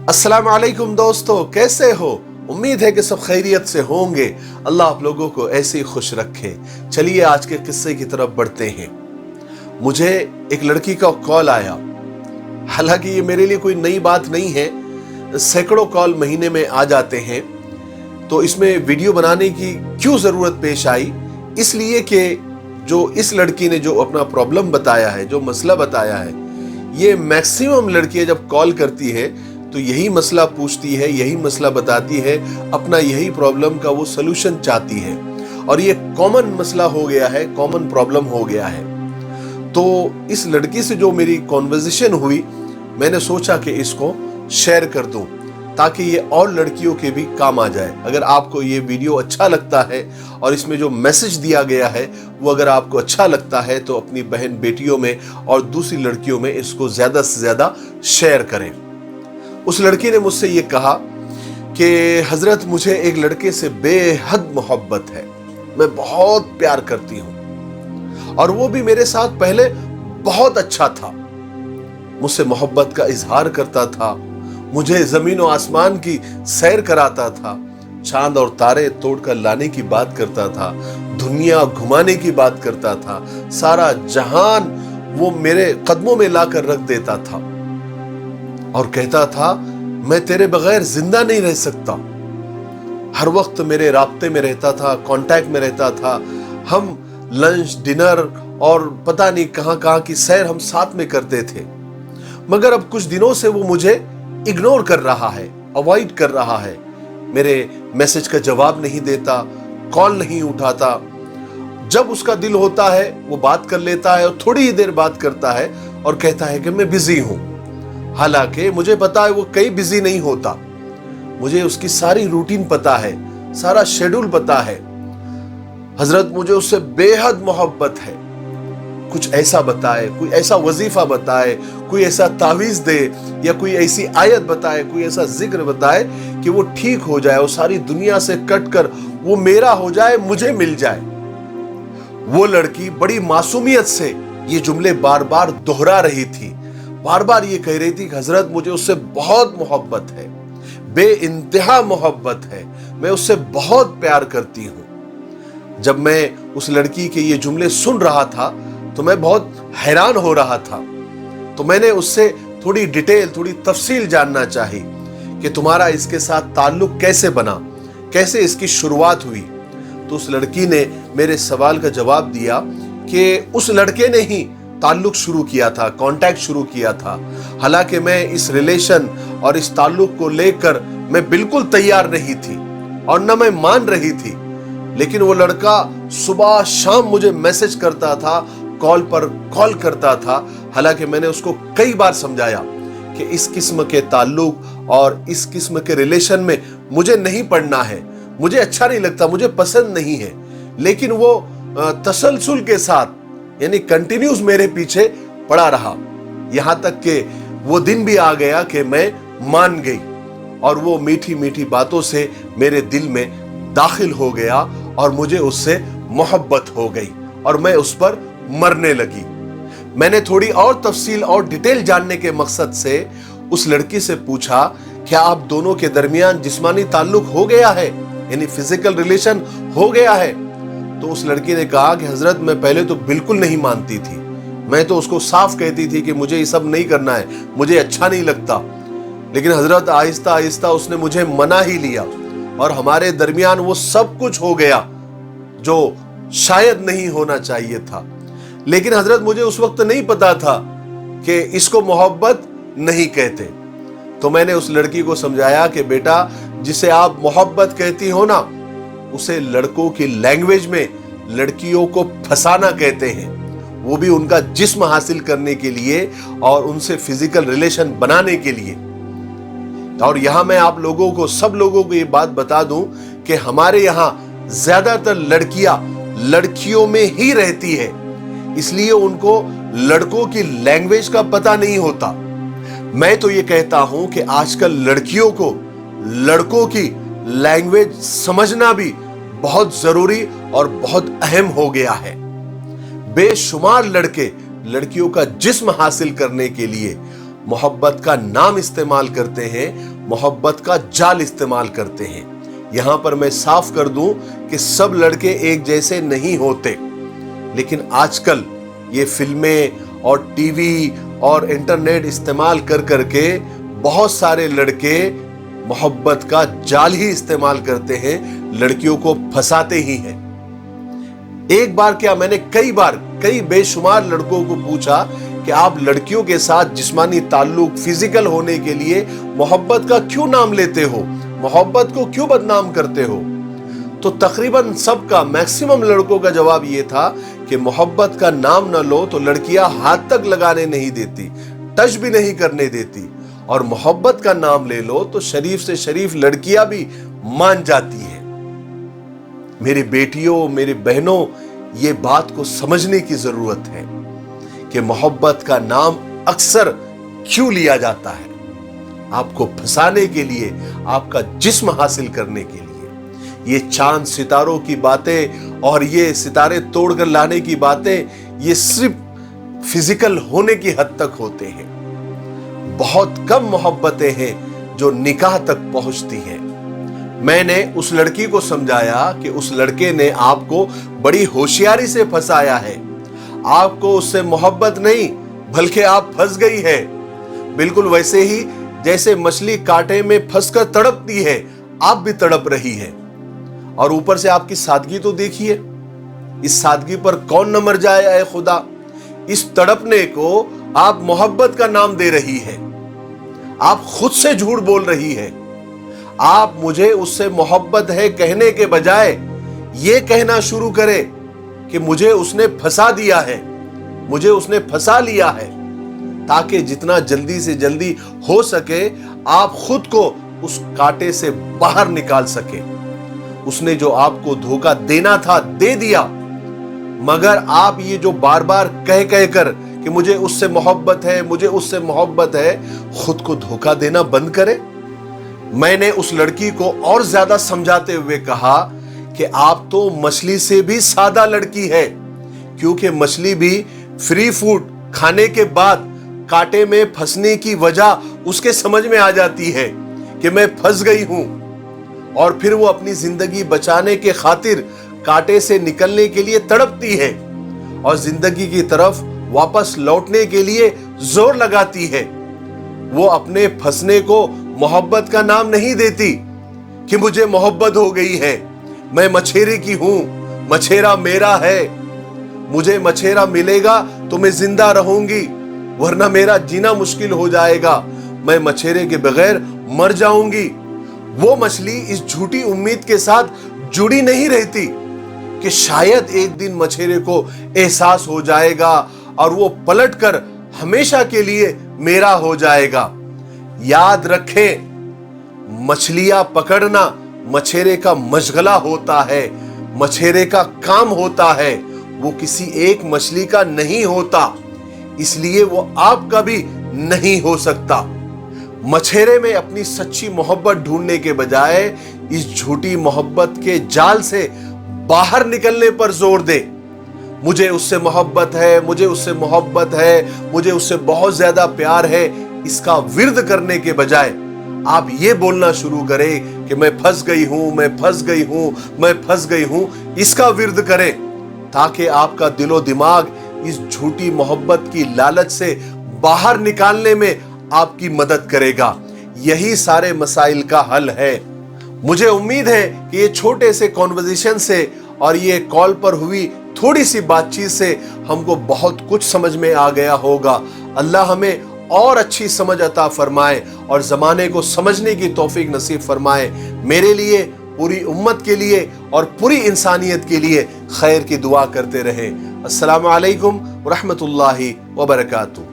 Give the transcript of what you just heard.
अस्सलाम वालेकुम दोस्तों, कैसे हो? उम्मीद है कि सब खैरियत से होंगे। अल्लाह आप लोगों को ऐसे ही खुश रखे। चलिए आज के किस्से की तरफ बढ़ते हैं। मुझे एक लड़की का कॉल आया। हालांकि ये मेरे लिए कोई नई बात नहीं है, सैकड़ों कॉल महीने में आ जाते हैं। तो इसमें वीडियो बनाने की क्यों जरूरत पेश आई? इसलिए कि जो इस लड़की ने जो अपना प्रॉब्लम बताया है, जो मसला बताया है, ये मैक्सिमम लड़कियां जब कॉल करती है तो यही मसला पूछती है, यही मसला बताती है, अपना यही प्रॉब्लम का वो सलूशन चाहती है। और ये कॉमन मसला हो गया है, कॉमन प्रॉब्लम हो गया है। तो इस लड़की से जो मेरी कॉन्वर्सेशन हुई, मैंने सोचा कि इसको शेयर कर दूं ताकि ये और लड़कियों के भी काम आ जाए। अगर आपको ये वीडियो अच्छा लगता है और इसमें जो मैसेज दिया गया है वो अगर आपको अच्छा लगता है तो अपनी बहन बेटियों में और दूसरी लड़कियों में इसको ज्यादा से ज्यादा शेयर करें। उस लड़की ने मुझसे ये कहा कि हजरत, मुझे एक लड़के से बेहद मोहब्बत है, मैं बहुत प्यार करती हूं और वो भी मेरे साथ पहले बहुत अच्छा था, मुझसे मोहब्बत का इजहार करता था, मुझे जमीन और आसमान की सैर कराता था, चांद और तारे तोड़कर लाने की बात करता था, दुनिया घुमाने की बात करता था, सारा जहान वो मेरे कदमों में लाकर रख देता था और कहता था मैं तेरे बगैर जिंदा नहीं रह सकता। हर वक्त मेरे राब्ते में रहता था, कांटेक्ट में रहता था। हम लंच, डिनर और पता नहीं कहां कहां की सैर हम साथ में करते थे। मगर अब कुछ दिनों से वो मुझे इग्नोर कर रहा है, अवॉइड कर रहा है, मेरे मैसेज का जवाब नहीं देता, कॉल नहीं उठाता। जब उसका दिल होता है वो बात कर लेता है और थोड़ी ही देर बात करता है और कहता है कि मैं बिजी हूं। हालांकि मुझे पता है वो कहीं बिजी नहीं होता, मुझे उसकी सारी रूटीन पता है, सारा शेड्यूल पता है। हजरत, मुझे उससे बेहद मोहब्बत है। कुछ ऐसा बताए, कोई ऐसा वजीफा बताए, कोई ऐसा तावीज दे या कोई ऐसी आयत बताए, कोई ऐसा जिक्र बताए कि वो ठीक हो जाए, वो सारी दुनिया से कट कर वो मेरा हो जाए, मुझे मिल जाए। वो लड़की बड़ी मासूमियत से ये जुमले बार बार दोहरा रही थी, बार बार ये कह रही थी कि हजरत, मुझे उससे बहुत मोहब्बत है, बेइंतहा मोहब्बत है, मैं उससे बहुत प्यार करती हूं। जब मैं उस लड़की के ये जुमले सुन रहा था तो मैं बहुत हैरान हो रहा था। तो मैंने उससे थोड़ी डिटेल, थोड़ी तफसील जानना चाही कि तुम्हारा इसके साथ ताल्लुक कैसे बना, कैसे इसकी शुरुआत हुई। तो उस लड़की ने मेरे सवाल का जवाब दिया कि उस लड़के ने ही ताल्लुक शुरू किया था, कांटेक्ट शुरू किया था। हालांकि मैं इस रिलेशन और इस ताल्लुक को लेकर मैं बिल्कुल तैयार नहीं थी और न मैं मान रही थी, लेकिन वो लड़का सुबह शाम मुझे मैसेज करता था, कॉल पर कॉल करता था। हालांकि मैंने उसको कई बार समझाया कि इस किस्म के ताल्लुक और इस किस्म के रिलेशन में मुझे नहीं पड़ना है, मुझे अच्छा नहीं लगता, मुझे पसंद नहीं है। लेकिन वो तसलसल के साथ यानी कंटिन्यूस मेरे पीछे पड़ा रहा, यहां तक कि वो दिन भी आ गया कि मैं मान गई और वो मीठी मीठी बातों से मेरे दिल में दाखिल हो गया और मुझे उससे मोहब्बत हो गई और मैं उस पर मरने लगी। मैंने थोड़ी और तफसील और डिटेल जानने के मकसद से उस लड़की से पूछा, क्या आप दोनों के दरमियान जिस्मानी ताल्लुक हो गया है, यानी फिजिकल रिलेशन हो गया है? तो उस लड़की ने कहा कि हजरत, मैं पहले तो बिल्कुल नहीं मानती थी, मैं तो उसको साफ कहती थी कि मुझे ये सब नहीं करना है, मुझे अच्छा नहीं लगता। लेकिन हजरत, आहिस्ता आहिस्ता उसने मुझे मना ही लिया और हमारे दरमियान वो सब कुछ हो गया जो शायद नहीं होना चाहिए था। लेकिन हजरत, मुझे उस वक्त नहीं पता था कि इसको मोहब्बत नहीं कहते। तो मैंने उस लड़की को समझाया कि बेटा, जिसे आप मोहब्बत कहती हो ना, उसे लड़कों की लैंग्वेज में लड़कियों को फसाना कहते हैं, वो भी उनका जिस्म हासिल करने के लिए और उनसे फिजिकल रिलेशन बनाने के लिए। और यहां मैं आप लोगों को, सब लोगों को ये बात बता दूं कि हमारे यहां ज्यादातर लड़कियां लड़कियों में ही रहती है, इसलिए उनको लड़कों की लैंग्वेज का पता नहीं होता। मैं तो ये कहता हूं कि आजकल लड़कियों को लड़कों की लैंग्वेज समझना भी बहुत जरूरी और बहुत अहम हो गया है। बेशुमार लड़के लड़कियों का जिस्म हासिल करने के लिए मोहब्बत का नाम इस्तेमाल करते हैं, मोहब्बत का जाल इस्तेमाल करते हैं। यहां पर मैं साफ कर दूं कि सब लड़के एक जैसे नहीं होते, लेकिन आजकल ये फिल्में और टीवी और इंटरनेट इस्तेमाल कर करके बहुत सारे लड़के मोहब्बत का जाल ही इस्तेमाल करते हैं, लड़कियों को फंसाते ही हैं। एक बार क्या, मैंने कई बेशुमार लड़कों को पूछा कि आप लड़कियों के साथ जिस्मानी ताल्लुक, फिजिकल होने के लिए मोहब्बत का क्यों नाम लेते हो, मोहब्बत को क्यों बदनाम करते हो? तो तकरीबन सबका, मैक्सिमम लड़कों का जवाब यह था कि मोहब्बत का नाम न लो तो लड़कियां हाथ तक लगाने नहीं देती, टच भी नहीं करने देती, और मोहब्बत का नाम ले लो तो शरीफ से शरीफ लड़कियां भी मान जाती हैं। मेरी बेटियों, मेरी बहनों, ये बात को समझने की जरूरत है कि मोहब्बत का नाम अक्सर क्यों लिया जाता है। आपको फंसाने के लिए, आपका जिस्म हासिल करने के लिए। ये चांद सितारों की बातें और ये सितारे तोड़कर लाने की बातें, ये सिर्फ फिजिकल होने की हद तक होते हैं। बहुत कम मोहब्बतें हैं जो निकाह तक पहुंचती हैं। मैंने उस लड़की को समझाया कि उस लड़के ने आपको बड़ी होशियारी से फंसाया है। आपको उससे मोहब्बत नहीं, बल्कि आप फंस गई है। बिल्कुल वैसे ही जैसे मछली कांटे में फंसकर तड़पती है, आप भी तड़प रही है। और ऊपर से आपकी सादगी तो देखिए, इस सादगी पर कौन न मर जाए ऐ खुदा। इस तड़पने को आप मोहब्बत का नाम दे रही है। आप खुद से झूठ बोल रही है। आप मुझे उससे मोहब्बत है कहने के बजाय ये कहना शुरू करें कि मुझे उसने फंसा दिया है, मुझे उसने फंसा लिया है, ताकि जितना जल्दी से जल्दी हो सके आप खुद को उस कांटे से बाहर निकाल सके। उसने जो आपको धोखा देना था दे दिया, मगर आप ये जो बार बार कह कह कर कि मुझे उससे मोहब्बत है, मुझे उससे मोहब्बत है, खुद को धोखा देना बंद करें। मैंने उस लड़की को और ज्यादा समझाते हुए कहा कि आप तो मछली से भी सादा लड़की है, क्योंकि मछली भी फ्री फूड खाने के बाद कांटे में फंसने की वजह उसके समझ में आ जाती है कि मैं फंस गई हूं, और फिर वो अपनी जिंदगी बचाने के खातिर कांटे से निकलने के लिए तड़पती है और जिंदगी की तरफ वापस लौटने के लिए जोर लगाती है। वो अपने फंसने को मोहब्बत का नाम नहीं देती कि मुझे मोहब्बत हो गई है, मैं मछेरे की हूं, मछेरा मेरा है, मुझे मछेरा मिलेगा तो मैं जिंदा रहूंगी, वरना मेरा जीना मुश्किल हो जाएगा, मैं मछेरे के बगैर मर जाऊंगी। वो मछली इस झूठी उम्मीद के साथ जुड़ी नहीं रहती कि शायद एक दिन मछेरे को एहसास हो जाएगा और वो पलटकर हमेशा के लिए मेरा हो जाएगा। याद रखें, मछलियां पकड़ना मछेरे का मशगला होता है, मछेरे का काम होता है, वो किसी एक मछली का नहीं होता, इसलिए वो आपका भी नहीं हो सकता। मछेरे में अपनी सच्ची मोहब्बत ढूंढने के बजाय इस झूठी मोहब्बत के जाल से बाहर निकलने पर जोर दे। मुझे उससे मोहब्बत है, मुझे उससे मोहब्बत है, मुझे उससे बहुत ज्यादा प्यार है, इसका विर्द करने के बजाय आप ये बोलना शुरू करें कि मैं फंस गई हूं, मैं फंस गई हूं, मैं फंस गई हूं, इसका विर्द करें, ताकि आपका दिलो दिमाग इस झूठी मोहब्बत की लालच से बाहर निकालने में आपकी मदद करेगा। यही सारे मसाइल का हल है। मुझे उम्मीद है कि ये छोटे से कॉन्वर्सेशन से और ये कॉल पर हुई थोड़ी सी बातचीत से हमको बहुत कुछ समझ में आ गया होगा। अल्लाह हमें और अच्छी समझ अता फरमाए और ज़माने को समझने की तौफीक नसीब फरमाए। मेरे लिए, पूरी उम्मत के लिए और पूरी इंसानियत के लिए खैर की दुआ करते रहें। अस्सलामु अलैकुम व रहमतुल्लाहि व बरकातुहू।